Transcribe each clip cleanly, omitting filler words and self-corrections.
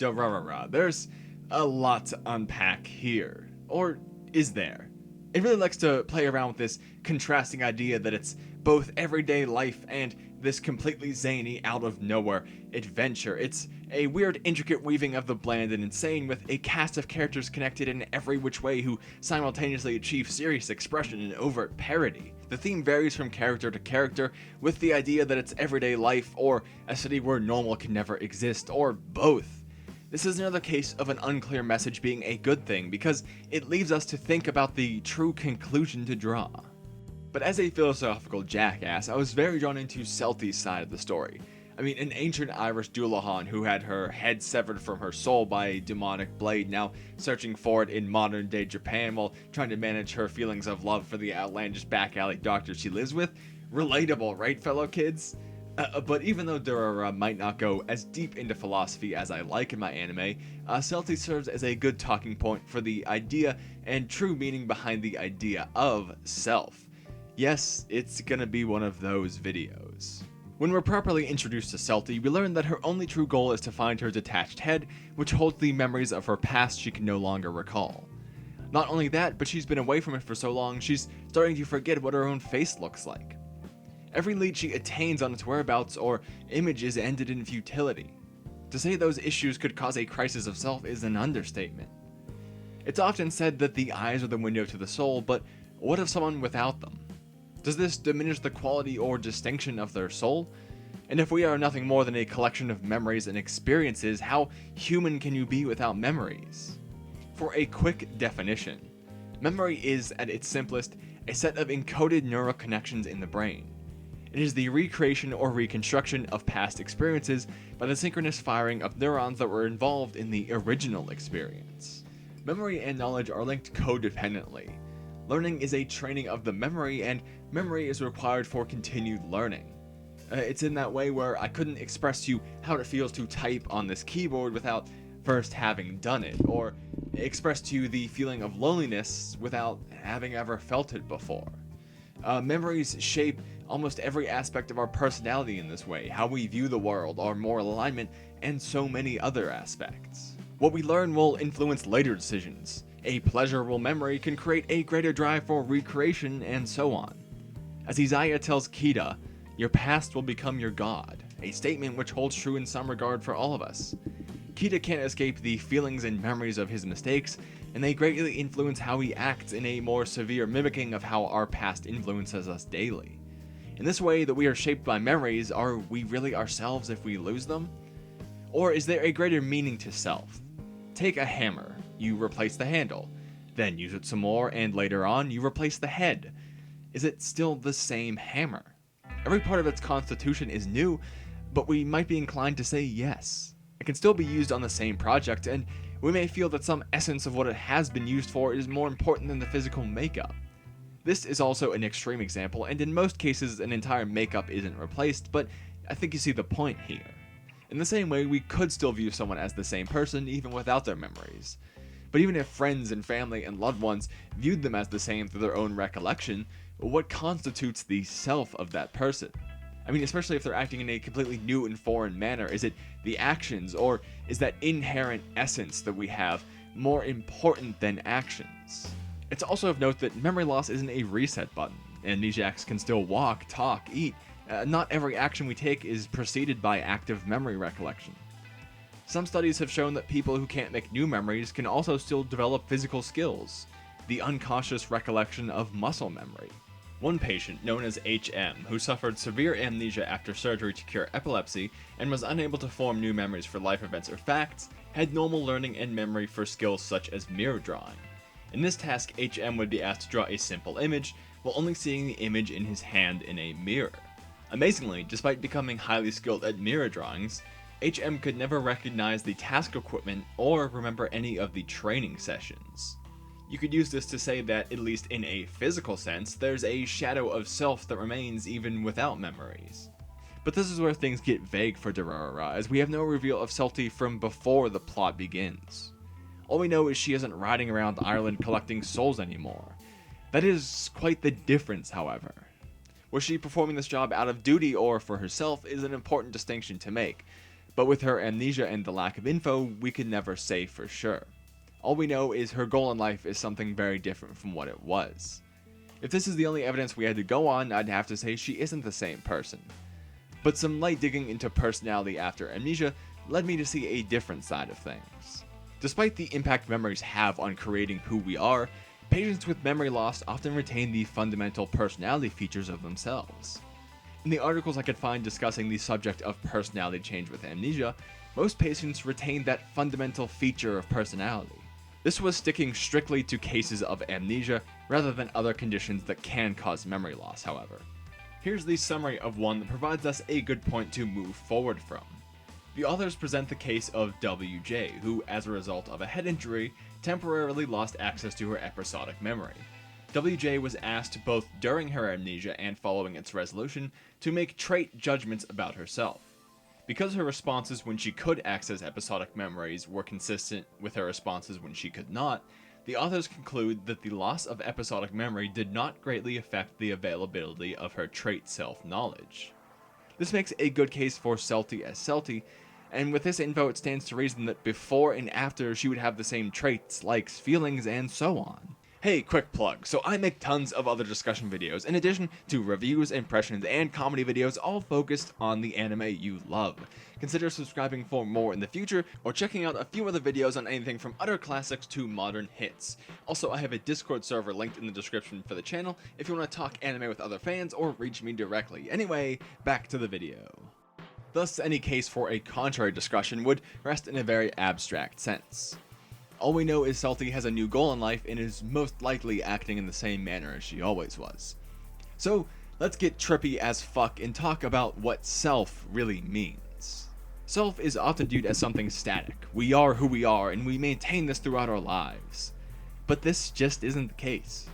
Durarara. There's a lot to unpack here. Or is there? It really likes to play around with this contrasting idea that it's both everyday life and this completely zany, out of nowhere adventure. It's a weird, intricate weaving of the bland and insane, with a cast of characters connected in every which way who simultaneously achieve serious expression and overt parody. The theme varies from character to character, with the idea that it's everyday life, or a city where normal can never exist, or both. This is another case of an unclear message being a good thing, because it leaves us to think about the true conclusion to draw. But as a philosophical jackass, I was very drawn into Celty's side of the story. I mean, an ancient Irish Dullahan who had her head severed from her soul by a demonic blade, now searching for it in modern day Japan while trying to manage her feelings of love for the outlandish back alley doctor she lives with. Relatable, right, fellow kids? But even though Durarara might not go as deep into philosophy as I like in my anime, Celty serves as a good talking point for the idea and true meaning behind the idea of self. Yes, it's gonna be one of those videos. When we're properly introduced to Celty, we learn that her only true goal is to find her detached head, which holds the memories of her past she can no longer recall. Not only that, but she's been away from it for so long, she's starting to forget what her own face looks like. Every lead she attains on its whereabouts or image is ended in futility. To say those issues could cause a crisis of self is an understatement. It's often said that the eyes are the window to the soul, but what of someone without them? Does this diminish the quality or distinction of their soul? And if we are nothing more than a collection of memories and experiences, how human can you be without memories? For a quick definition, memory is, at its simplest, a set of encoded neural connections in the brain. It is the recreation or reconstruction of past experiences by the synchronous firing of neurons that were involved in the original experience. Memory and knowledge are linked codependently. Learning is a training of the memory, and memory is required for continued learning. It's in that way where I couldn't express to you how it feels to type on this keyboard without first having done it, or express to you the feeling of loneliness without having ever felt it before. Memories shape almost every aspect of our personality in this way, how we view the world, our moral alignment, and so many other aspects. What we learn will influence later decisions. A pleasurable memory can create a greater drive for recreation, and so on. As Isaiah tells Kida, your past will become your god, a statement which holds true in some regard for all of us. Kida can't escape the feelings and memories of his mistakes, and they greatly influence how he acts in a more severe mimicking of how our past influences us daily. In this way that we are shaped by memories, are we really ourselves if we lose them? Or is there a greater meaning to self? Take a hammer. You replace the handle, then use it some more, and later on, you replace the head. Is it still the same hammer? Every part of its constitution is new, but we might be inclined to say yes. It can still be used on the same project, and we may feel that some essence of what it has been used for is more important than the physical makeup. This is also an extreme example, and in most cases, an entire makeup isn't replaced, but I think you see the point here. In the same way, we could still view someone as the same person even without their memories. But even if friends and family and loved ones viewed them as the same through their own recollection, what constitutes the self of that person? I mean, especially if they're acting in a completely new and foreign manner, is it the actions, or is that inherent essence that we have more important than actions? It's also of note that memory loss isn't a reset button. Amnesiacs can still walk, talk, eat. Not every action we take is preceded by active memory recollection. Some studies have shown that people who can't make new memories can also still develop physical skills, the unconscious recollection of muscle memory. One patient, known as HM, who suffered severe amnesia after surgery to cure epilepsy and was unable to form new memories for life events or facts, had normal learning and memory for skills such as mirror drawing. In this task, HM would be asked to draw a simple image, while only seeing the image in his hand in a mirror. Amazingly, despite becoming highly skilled at mirror drawings, HM could never recognize the task equipment or remember any of the training sessions. You could use this to say that, at least in a physical sense, there's a shadow of self that remains even without memories. But this is where things get vague for Durarara, as we have no reveal of Celty from before the plot begins. All we know is she isn't riding around Ireland collecting souls anymore. That is quite the difference, however. Was she performing this job out of duty or for herself is an important distinction to make. But with her amnesia and the lack of info, we could never say for sure. All we know is her goal in life is something very different from what it was. If this is the only evidence we had to go on, I'd have to say she isn't the same person. But some light digging into personality after amnesia led me to see a different side of things. Despite the impact memories have on creating who we are, patients with memory loss often retain the fundamental personality features of themselves. In the articles I could find discussing the subject of personality change with amnesia, most patients retain that fundamental feature of personality. This was sticking strictly to cases of amnesia rather than other conditions that can cause memory loss, however. Here's the summary of one that provides us a good point to move forward from. The authors present the case of WJ, who, as a result of a head injury, temporarily lost access to her episodic memory. WJ was asked both during her amnesia and following its resolution to make trait judgments about herself. Because her responses when she could access episodic memories were consistent with her responses when she could not, the authors conclude that the loss of episodic memory did not greatly affect the availability of her trait self-knowledge. This makes a good case for Celty as Celty, and with this info it stands to reason that before and after she would have the same traits, likes, feelings, and so on. Hey, quick plug. So I make tons of other discussion videos, in addition to reviews, impressions, and comedy videos, all focused on the anime you love. Consider subscribing for more in the future, or checking out a few other videos on anything from utter classics to modern hits. Also, I have a Discord server linked in the description for the channel if you want to talk anime with other fans or reach me directly. Anyway, back to the video. Thus, any case for a contrary discussion would rest in a very abstract sense. All we know is Celty has a new goal in life and is most likely acting in the same manner as she always was. So, let's get trippy as fuck and talk about what self really means. Self is often viewed as something static. We are who we are and we maintain this throughout our lives. But this just isn't the case.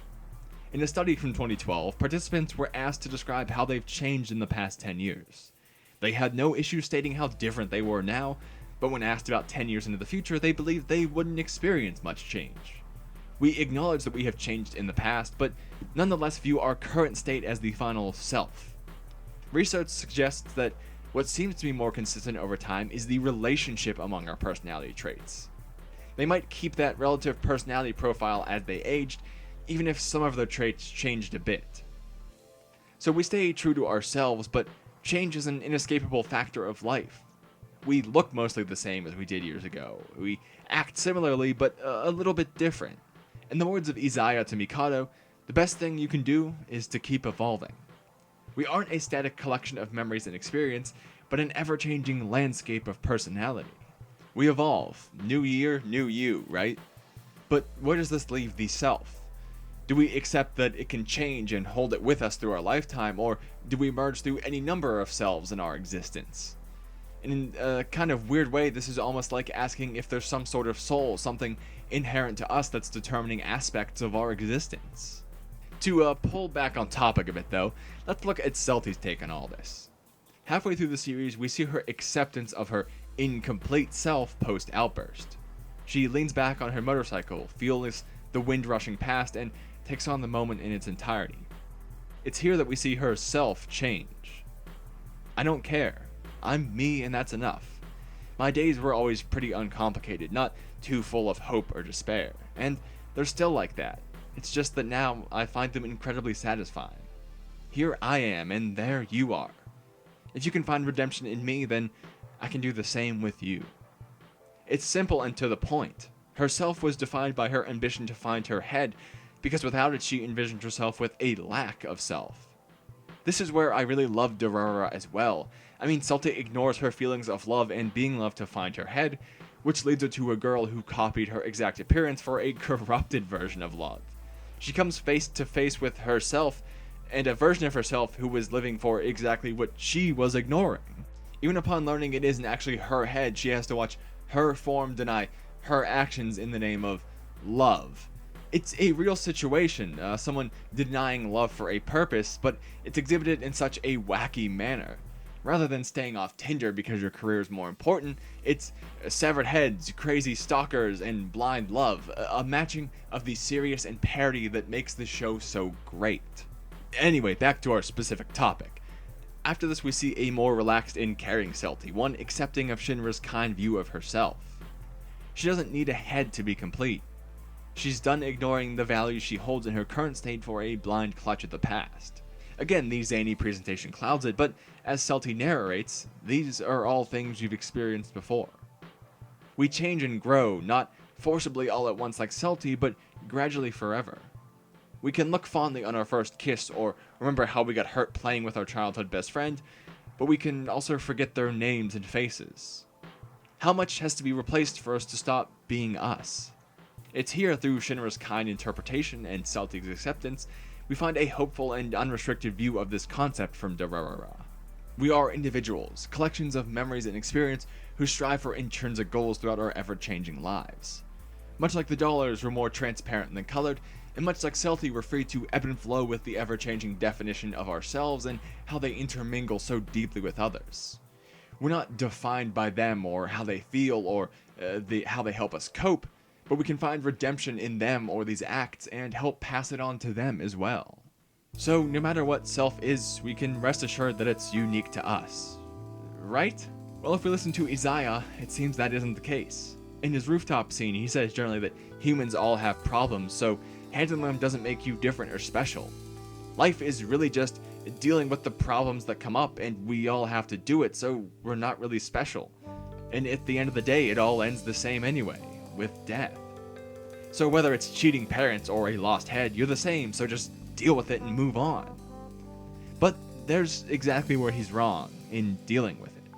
In a study from 2012, participants were asked to describe how they've changed in the past 10 years. They had no issue stating how different they were now, but when asked about 10 years into the future, they believed they wouldn't experience much change. We acknowledge that we have changed in the past, but nonetheless view our current state as the final self. Research suggests that what seems to be more consistent over time is the relationship among our personality traits. They might keep that relative personality profile as they aged, even if some of their traits changed a bit. So we stay true to ourselves, but change is an inescapable factor of life. We look mostly the same as we did years ago. We act similarly, but a little bit different. In the words of Izaya to Mikado, the best thing you can do is to keep evolving. We aren't a static collection of memories and experience, but an ever-changing landscape of personality. We evolve. New year, new you, right? But where does this leave the self? Do we accept that it can change and hold it with us through our lifetime, or do we merge through any number of selves in our existence? In a kind of weird way, this is almost like asking if there's some sort of soul, something inherent to us that's determining aspects of our existence. To pull back on topic a bit though, let's look at Celty's take on all this. Halfway through the series, we see her acceptance of her incomplete self post-outburst. She leans back on her motorcycle, feels the wind rushing past, and takes on the moment in its entirety. It's here that we see her self change. I don't care. I'm me and that's enough. My days were always pretty uncomplicated, not too full of hope or despair, and they're still like that. It's just that now I find them incredibly satisfying. Here I am, and there you are. If you can find redemption in me, then I can do the same with you. It's simple and to the point. Her self was defined by her ambition to find her head, because without it she envisioned herself with a lack of self. This is where I really love Durarara as well. I mean, Celty ignores her feelings of love and being loved to find her head, which leads her to a girl who copied her exact appearance for a corrupted version of love. She comes face to face with herself, and a version of herself who was living for exactly what she was ignoring. Even upon learning it isn't actually her head, she has to watch her form deny her actions in the name of love. It's a real situation, someone denying love for a purpose, but it's exhibited in such a wacky manner. Rather than staying off Tinder because your career is more important, it's severed heads, crazy stalkers, and blind love, a matching of the serious and parody that makes the show so great. Anyway, back to our specific topic. After this, we see a more relaxed and caring Celty, one accepting of Shinra's kind view of herself. She doesn't need a head to be complete. She's done ignoring the values she holds in her current state for a blind clutch at the past. Again, the zany presentation clouds it, but as Celty narrates, these are all things you've experienced before. We change and grow, not forcibly all at once like Celty, but gradually forever. We can look fondly on our first kiss or remember how we got hurt playing with our childhood best friend, but we can also forget their names and faces. How much has to be replaced for us to stop being us? It's here through Shinra's kind interpretation and Celty's acceptance we find a hopeful and unrestricted view of this concept from Durarara. We are individuals, collections of memories and experience who strive for intrinsic goals throughout our ever-changing lives. Much like the dollars, we're more transparent than colored, and much like Celty, we're free to ebb and flow with the ever-changing definition of ourselves and how they intermingle so deeply with others. We're not defined by them or how they feel or how they help us cope, but we can find redemption in them or these acts and help pass it on to them as well. So no matter what self is, we can rest assured that it's unique to us. Right? Well, if we listen to Isaiah, it seems that isn't the case. In his rooftop scene, he says generally that humans all have problems, so handling them doesn't make you different or special. Life is really just dealing with the problems that come up, and we all have to do it, so we're not really special. And at the end of the day, it all ends the same anyway, with death. So whether it's cheating parents or a lost head, you're the same, so just deal with it and move on. But there's exactly where he's wrong in dealing with it.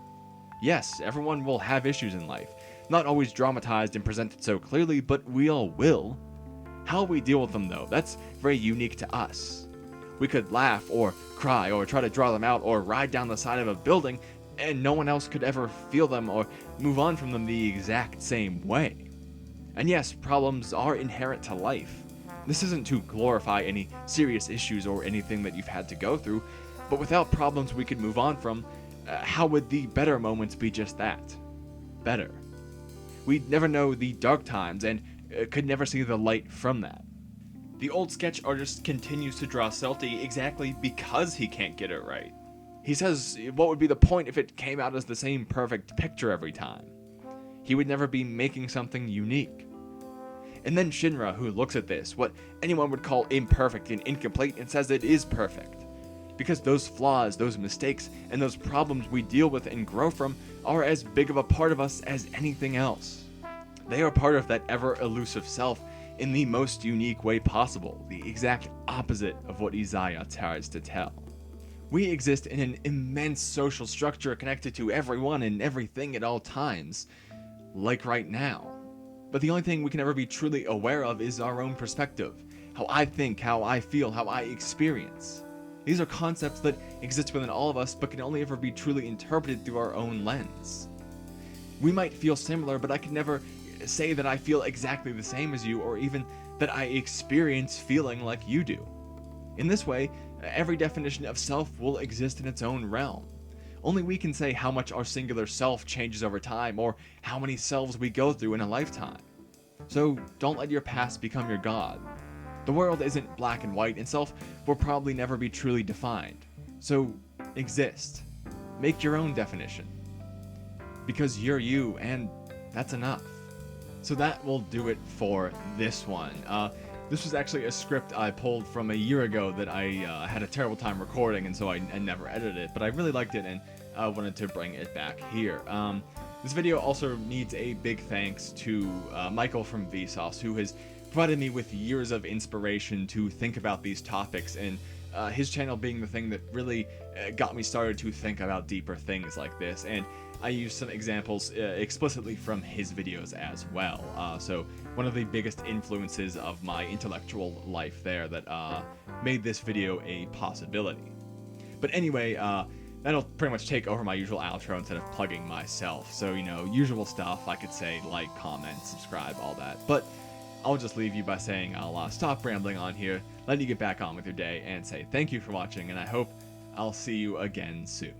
Yes, everyone will have issues in life, not always dramatized and presented so clearly, but we all will. How we deal with them though, that's very unique to us. We could laugh or cry or try to draw them out or ride down the side of a building, and no one else could ever feel them or move on from them the exact same way. And yes, problems are inherent to life. This isn't to glorify any serious issues or anything that you've had to go through, but without problems we could move on from, how would the better moments be just that? Better. We'd never know the dark times and could never see the light from that. The old sketch artist continues to draw Celty exactly because he can't get it right. He says, what would be the point if it came out as the same perfect picture every time? He would never be making something unique. And then Shinra, who looks at this, what anyone would call imperfect and incomplete, and says it is perfect. Because those flaws, those mistakes, and those problems we deal with and grow from are as big of a part of us as anything else. They are part of that ever-elusive self in the most unique way possible, the exact opposite of what Isaiah tries to tell. We exist in an immense social structure connected to everyone and everything at all times, like right now. But the only thing we can ever be truly aware of is our own perspective, how I think, how I feel, how I experience. These are concepts that exist within all of us but can only ever be truly interpreted through our own lens. We might feel similar, but I can never say that I feel exactly the same as you, or even that I experience feeling like you do. In this way, every definition of self will exist in its own realm. Only we can say how much our singular self changes over time, or how many selves we go through in a lifetime. So don't let your past become your god. The world isn't black and white, and self will probably never be truly defined. So exist. Make your own definition. Because you're you, and that's enough. So that will do it for this one. This was actually a script I pulled from a year ago that I had a terrible time recording, and so I never edited it, but I really liked it and I wanted to bring it back here. This video also needs a big thanks to Michael from Vsauce, who has provided me with years of inspiration to think about these topics, and his channel being the thing that really got me started to think about deeper things like this. And I use some examples explicitly from his videos as well. So one of the biggest influences of my intellectual life there that made this video a possibility. But anyway, that'll pretty much take over my usual outro instead of plugging myself. So, you know, usual stuff. I could say like, comment, subscribe, all that. But I'll just leave you by saying I'll stop rambling on here, let you get back on with your day, and say thank you for watching, and I hope I'll see you again soon.